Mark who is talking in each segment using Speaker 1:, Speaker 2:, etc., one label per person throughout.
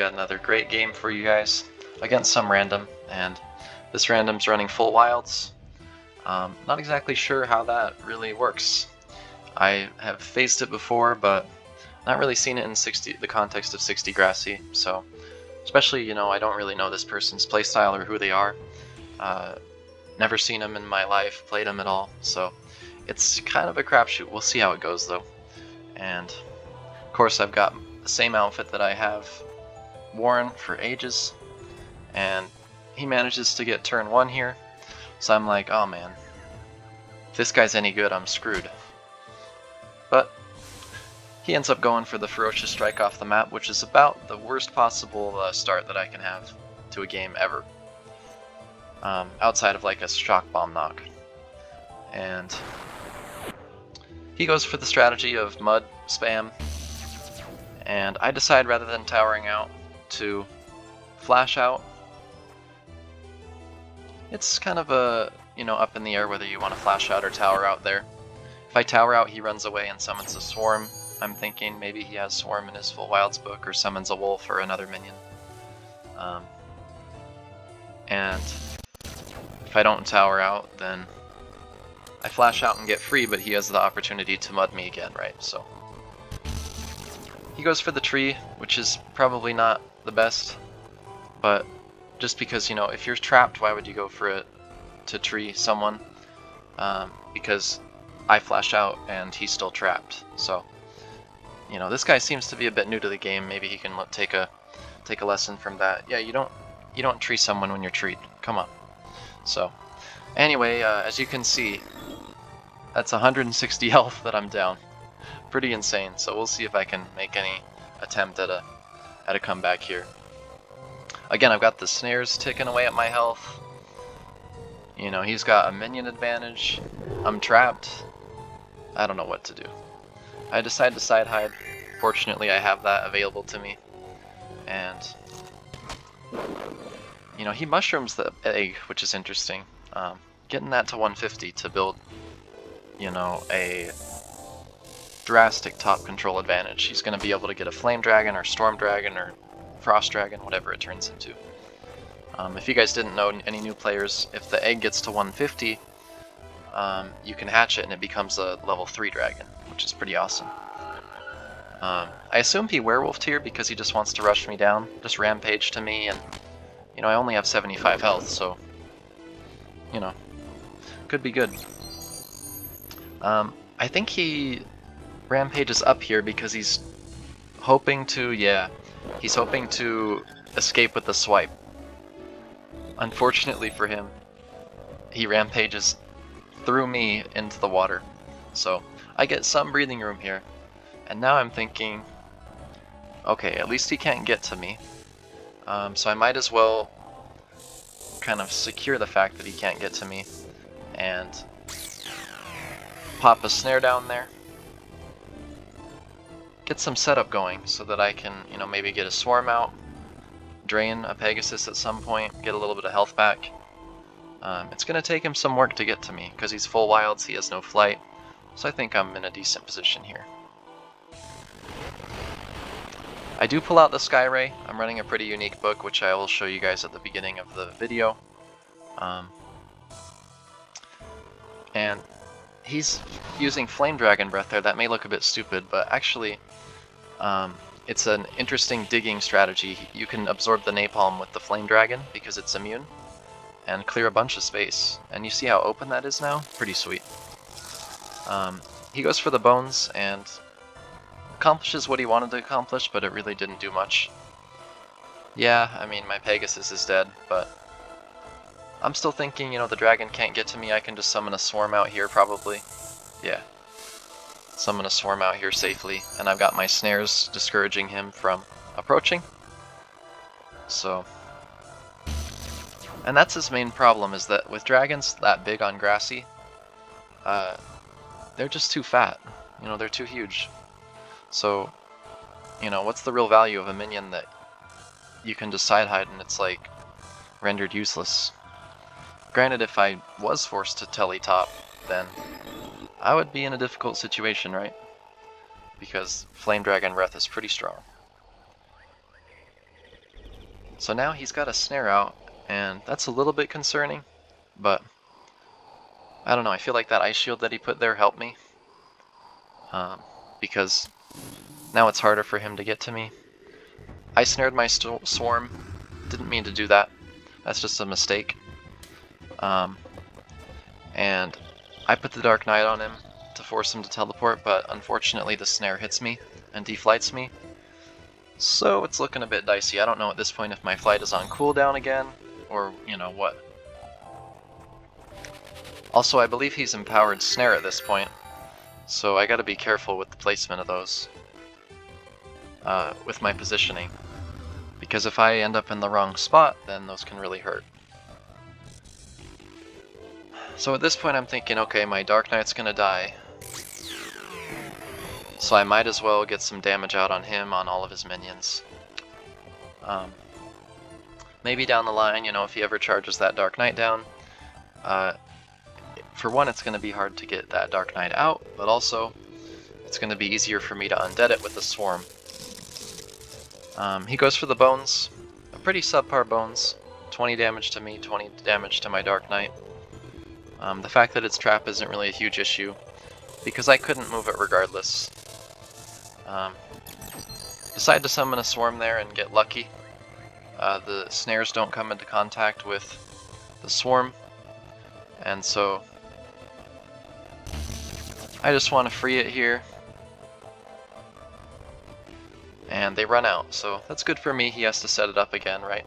Speaker 1: got another great game for you guys against some random, and this random's running full wilds. Not exactly sure how that really works. I have faced it before, but not really seen it in the context of 60 Grassy, so especially, I don't really know this person's playstyle or who they are. Never seen them in my life, played them at all, so it's kind of a crapshoot. We'll see how it goes though. And of course I've got the same outfit that I have worn for ages, and he manages to get turn 1 here, so I'm like, oh man, if this guy's any good, I'm screwed. But he ends up going for the Ferocious Strike off the map, which is about the worst possible start that I can have to a game ever. Outside of like a shock bomb knock. And he goes for the strategy of mud spam, and I decide rather than towering out to flash out. It's kind of a, up in the air whether you want to flash out or tower out there. If I tower out, he runs away and summons a swarm. I'm thinking maybe he has swarm in his full wilds book or summons a wolf or another minion. And if I don't tower out, then I flash out and get free, but he has the opportunity to mud me again, right? So he goes for the tree, which is probably not the best, but just because, if you're trapped, why would you go for it to tree someone? Because I flash out and he's still trapped. So, this guy seems to be a bit new to the game. Maybe he can take a lesson from that. Yeah, you don't tree someone when you're treed. Come on. So, anyway, as you can see, that's 160 health that I'm down. Pretty insane. So we'll see if I can make any attempt at a comeback here. Again, I've got the snares ticking away at my health. He's got a minion advantage. I'm trapped. I don't know what to do. I decide to side hide. Fortunately, I have that available to me. And he mushrooms the egg, which is interesting. Getting that to 150 to build, a drastic top control advantage. He's going to be able to get a Flame Dragon or Storm Dragon or Frost Dragon, whatever it turns into. If you guys didn't know, any new players, if the egg gets to 150, you can hatch it and it becomes a level 3 dragon, which is pretty awesome. I assume he werewolfed here because he just wants to rush me down, just rampage to me, and I only have 75 health, so could be good. I think he rampages up here because he's hoping to, he's hoping to escape with the swipe. Unfortunately for him, he rampages through me into the water. So I get some breathing room here. And now I'm thinking, okay, at least he can't get to me. So I might as well kind of secure the fact that he can't get to me and pop a snare down there. Get some setup going so that I can, maybe get a swarm out, drain a Pegasus at some point, get a little bit of health back. It's going to take him some work to get to me because he's full wilds, he has no flight, so I think I'm in a decent position here. I do pull out the Sky Ray. I'm running a pretty unique book, which I will show you guys at the beginning of the video. And he's using Flame Dragon Breath there. That may look a bit stupid, but actually it's an interesting digging strategy. You can absorb the napalm with the Flame Dragon because it's immune and clear a bunch of space. And you see how open that is now? Pretty sweet. He goes for the bones and accomplishes what he wanted to accomplish, but it really didn't do much. Yeah, I mean, my Pegasus is dead, but I'm still thinking, the dragon can't get to me. I can just summon a swarm out here, probably. Yeah. Summon a swarm out here safely, and I've got my snares discouraging him from approaching. So, and that's his main problem, is that with dragons that big on Grassy, they're just too fat. They're too huge. So, what's the real value of a minion that you can just side hide and it's like rendered useless? Granted, if I was forced to telly top, then I would be in a difficult situation, right? Because Flame Dragon Breath is pretty strong. So now he's got a snare out, and that's a little bit concerning, but I don't know, I feel like that ice shield that he put there helped me, because now it's harder for him to get to me. I snared my swarm, didn't mean to do that, that's just a mistake. And I put the Dark Knight on him to force him to teleport, but unfortunately the snare hits me and deflights me. So it's looking a bit dicey. I don't know at this point if my flight is on cooldown again, or, you know, what. Also, I believe he's empowered snare at this point, so I gotta be careful with the placement of those, with my positioning. Because if I end up in the wrong spot, then those can really hurt. So at this point I'm thinking, okay, my Dark Knight's gonna die, so I might as well get some damage out on him, on all of his minions. Maybe down the line, you know, if he ever charges that Dark Knight down, for one, it's going to be hard to get that Dark Knight out, but also it's going to be easier for me to undead it with the Swarm. He goes for the bones, a pretty subpar bones, 20 damage to me, 20 damage to my Dark Knight. The fact that it's trap isn't really a huge issue, because I couldn't move it regardless. Decide to summon a Swarm there and get lucky. The snares don't come into contact with the Swarm, and so I just want to free it here. And they run out, so that's good for me. He has to set it up again, right?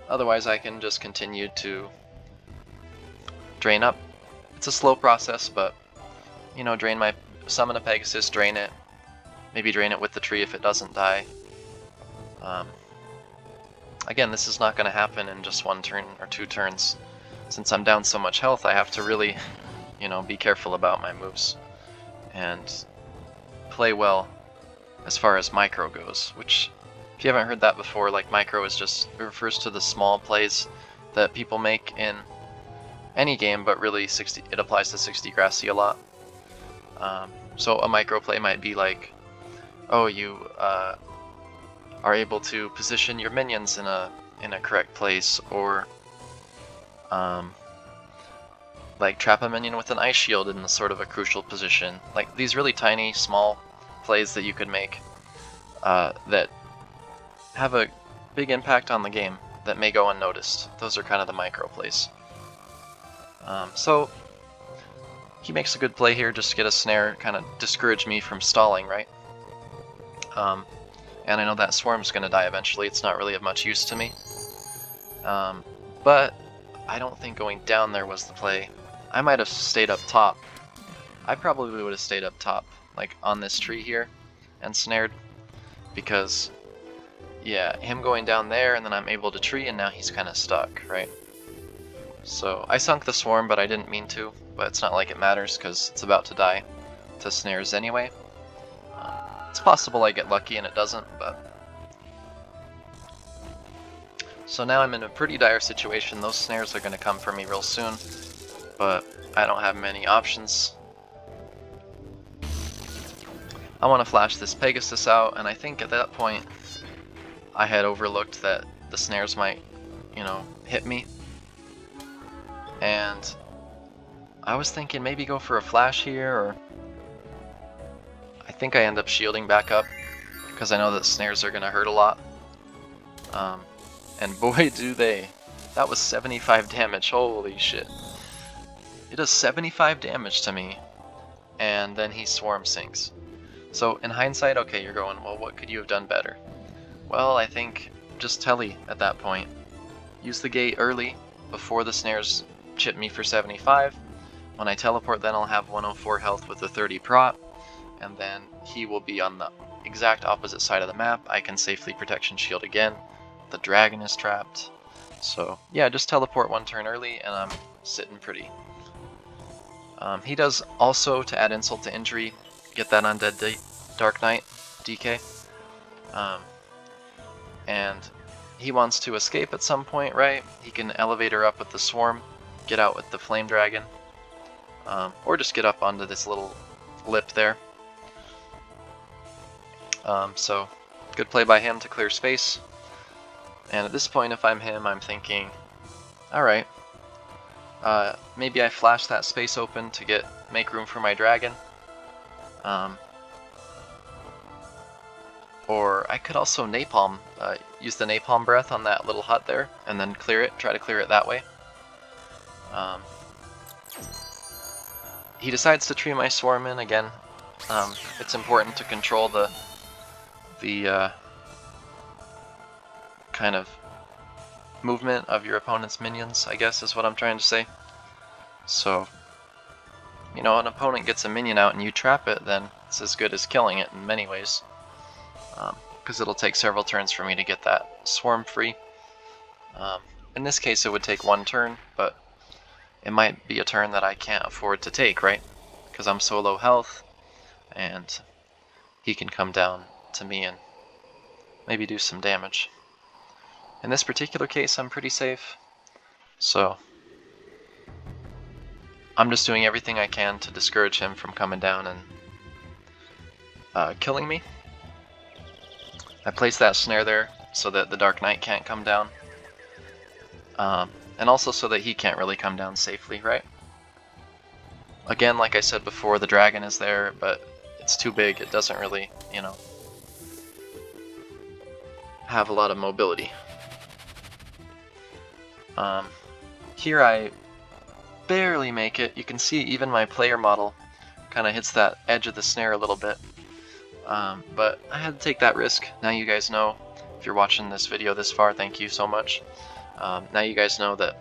Speaker 1: Otherwise I can just continue to drain up. It's a slow process, but, you know, summon a Pegasus, drain it, maybe drain it with the tree if it doesn't die. Again, this is not going to happen in just one turn or 2 turns. Since I'm down so much health, I have to really, you know, be careful about my moves and play well as far as micro goes, which, if you haven't heard that before, like, micro is just, it refers to the small plays that people make in any game, but really it applies to 60 Grassy a lot. So a micro play might be like, oh, you are able to position your minions in a correct place, or like trap a minion with an ice shield in sort of a crucial position. Like these really tiny, small plays that you could make that have a big impact on the game that may go unnoticed. Those are kind of the micro plays. So he makes a good play here, just to get a snare, kind of discourage me from stalling, right? And I know that Swarm's going to die eventually. It's not really of much use to me. But I don't think going down there was the play. I might have stayed up top. I probably would have stayed up top, like on this tree here, and snared. Because, yeah, him going down there, and then I'm able to tree, and now he's kind of stuck, right? So I sunk the Swarm, but I didn't mean to. But it's not like it matters, because it's about to die to snares anyway. It's possible I get lucky and it doesn't, but... So now I'm in a pretty dire situation. Those snares are going to come for me real soon, but I don't have many options. I want to flash this Pegasus out, and I think at that point I had overlooked that the snares might, you know, hit me. And I was thinking maybe go for a flash here, or... I think I end up shielding back up, because I know that snares are going to hurt a lot. And boy do they. That was 75 damage, holy shit. It does 75 damage to me, and then he Swarm sinks. So in hindsight, okay, you're going, well, what could you have done better? Well, I think just telly at that point. Use the gate early, before the snares chip me for 75. When I teleport, then I'll have 104 health with a 30 prot. And then he will be on the exact opposite side of the map. I can safely protection shield again. The dragon is trapped. So yeah, just teleport 1 turn early and I'm sitting pretty. He does also, to add insult to injury, get that undead Dark Knight DK. And he wants to escape at some point, right? He can elevate her up with the Swarm, get out with the Flame Dragon, or just get up onto this little lip there. So Good play by him to clear space. And at this point, if I'm him, I'm thinking, alright, maybe I flash that space open to make room for my dragon. Or I could also napalm, use the napalm breath on that little hut there, and then try to clear it that way. He decides to tree my swarm in again. It's important to control the kind of movement of your opponent's minions, I guess is what I'm trying to say. So, you know, an opponent gets a minion out and you trap it, then it's as good as killing it in many ways. Because it'll take several turns for me to get that swarm free. In this case it would take one turn, but it might be a turn that I can't afford to take, right? Because I'm so low health, and he can come down to me and maybe do some damage. In this particular case, I'm pretty safe, so I'm just doing everything I can to discourage him from coming down and killing me. I placed that snare there so that the Dark Knight can't come down, and also so that he can't really come down safely, right? Again, like I said before, the dragon is there, but it's too big. It doesn't really, you know, have a lot of mobility. Here I barely make it. You can see even my player model kind of hits that edge of the snare a little bit. But I had to take that risk. Now you guys know, if you're watching this video this far, thank you so much. Now you guys know that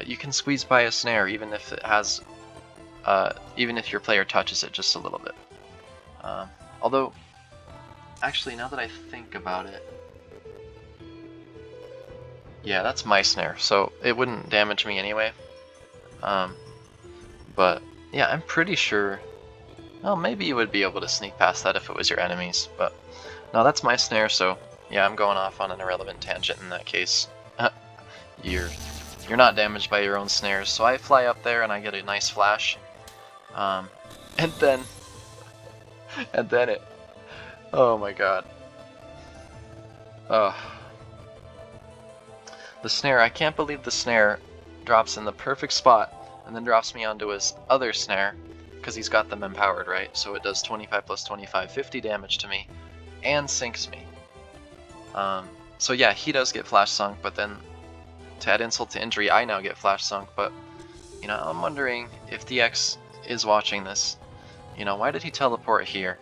Speaker 1: you can squeeze by a snare even if it has, even if your player touches it just a little bit. Although, actually, now that I think about it, yeah, that's my snare, so it wouldn't damage me anyway. But yeah, I'm pretty sure. Well, maybe you would be able to sneak past that if it was your enemies, but no, that's my snare, so yeah, I'm going off on an irrelevant tangent in that case. You're not damaged by your own snares, so I fly up there and I get a nice flash, and then it, oh my god, the snare, I can't believe the snare drops in the perfect spot and then drops me onto his other snare, because he's got them empowered, right? So it does 25 plus 25, 50 damage to me, and sinks me. So yeah, he does get flash sunk, but then to add insult to injury, I now get flash sunk. But, you know, I'm wondering if DX is watching this, you know, why did he teleport here?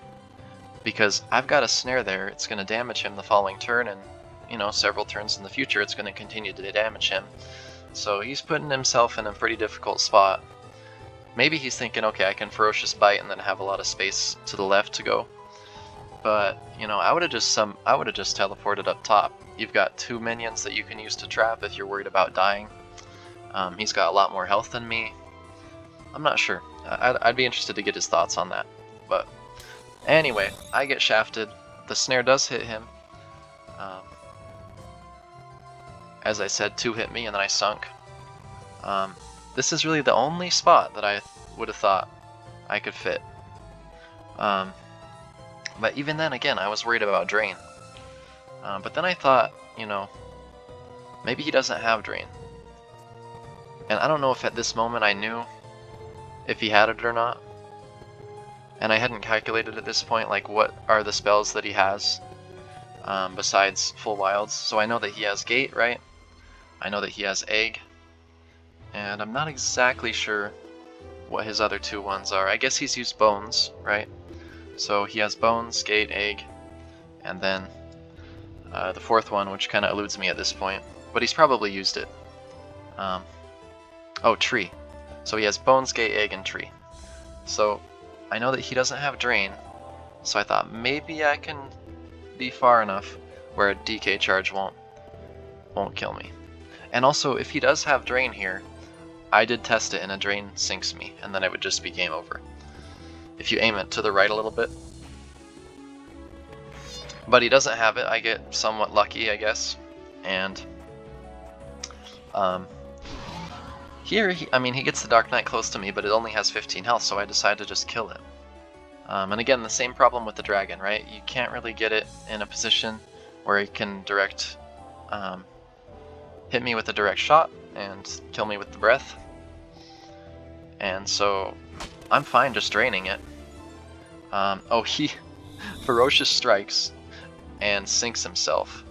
Speaker 1: Because I've got a snare there, it's going to damage him the following turn, and, you know, several turns in the future it's going to continue to damage him. So he's putting himself in a pretty difficult spot. Maybe he's thinking, okay, I can Ferocious Bite and then have a lot of space to the left to go. But, you know, I would have just teleported up top. You've got 2 minions that you can use to trap if you're worried about dying. He's got a lot more health than me. I'm not sure. I'd be interested to get his thoughts on that. But anyway, I get shafted. The snare does hit him. As I said, 2 hit me and then I sunk. This is really the only spot that I would have thought I could fit. But even then, again, I was worried about Drain. But then I thought, you know, maybe he doesn't have Drain. And I don't know if at this moment I knew if he had it or not. And I hadn't calculated at this point, like, what are the spells that he has besides Full Wilds. So I know that he has Gate, right? I know that he has Egg. And I'm not exactly sure what his other 2 ones are. I guess he's used Bones, right? So he has Bones, Gate, Egg, and then the 4th one, which kind of eludes me at this point. But he's probably used it. Oh, Tree. So he has Bones, Gate, Egg, and Tree. So I know that he doesn't have Drain. So I thought maybe I can be far enough where a DK charge won't kill me. And also, if he does have Drain here, I did test it and a Drain sinks me, and then it would just be game over. If you aim it to the right a little bit. But he doesn't have it. I get somewhat lucky, I guess. And here, he gets the Dark Knight close to me, but it only has 15 health, so I decide to just kill it. And again, the same problem with the dragon, right? You can't really get it in a position where it can hit me with a direct shot and kill me with the breath. And so I'm fine just draining it. Oh, he ferocious strikes and sinks himself.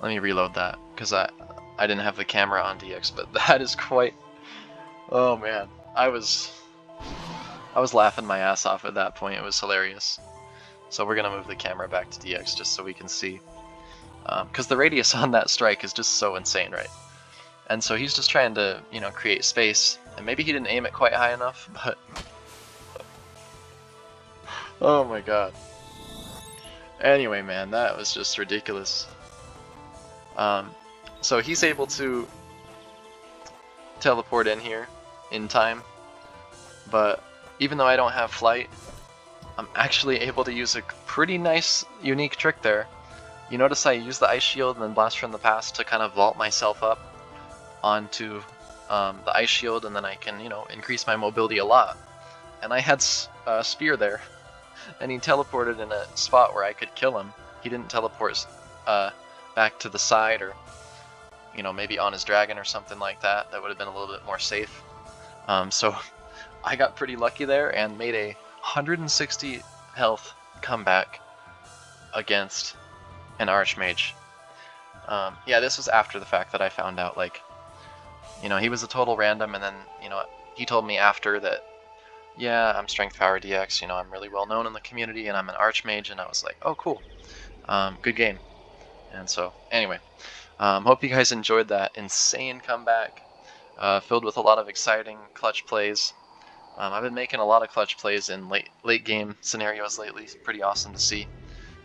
Speaker 1: Let me reload that, because I didn't have the camera on DX, but that is quite... Oh man, I was laughing my ass off at that point. It was hilarious. So we're gonna move the camera back to DX just so we can see, because the radius on that strike is just so insane, right? And so he's just trying to, you know, create space, and maybe he didn't aim it quite high enough, but oh my god. Anyway, man, that was just ridiculous. So he's able to teleport in here in time, but even though I don't have flight, I'm actually able to use a pretty nice, unique trick there. You notice I use the ice shield and then blast from the past to kind of vault myself up onto the ice shield, and then I can, you know, increase my mobility a lot. And I had a spear there, and he teleported in a spot where I could kill him. He didn't teleport back to the side, or, you know, maybe on his dragon or something like that. That would have been a little bit more safe. So I got pretty lucky there and made a 160 health comeback against an Archmage. Yeah, this was after the fact that I found out, like, you know, he was a total random, and then, you know, he told me after that, yeah, I'm Strength Power DX, you know, I'm really well known in the community, and I'm an Archmage, and I was like, oh, cool. Good game. And so, anyway, hope you guys enjoyed that insane comeback, filled with a lot of exciting clutch plays. I've been making a lot of clutch plays in late game scenarios lately. It's pretty awesome to see.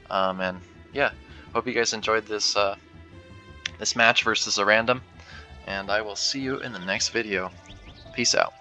Speaker 1: And yeah, hope you guys enjoyed this this match versus a random, and I will see you in the next video. Peace out.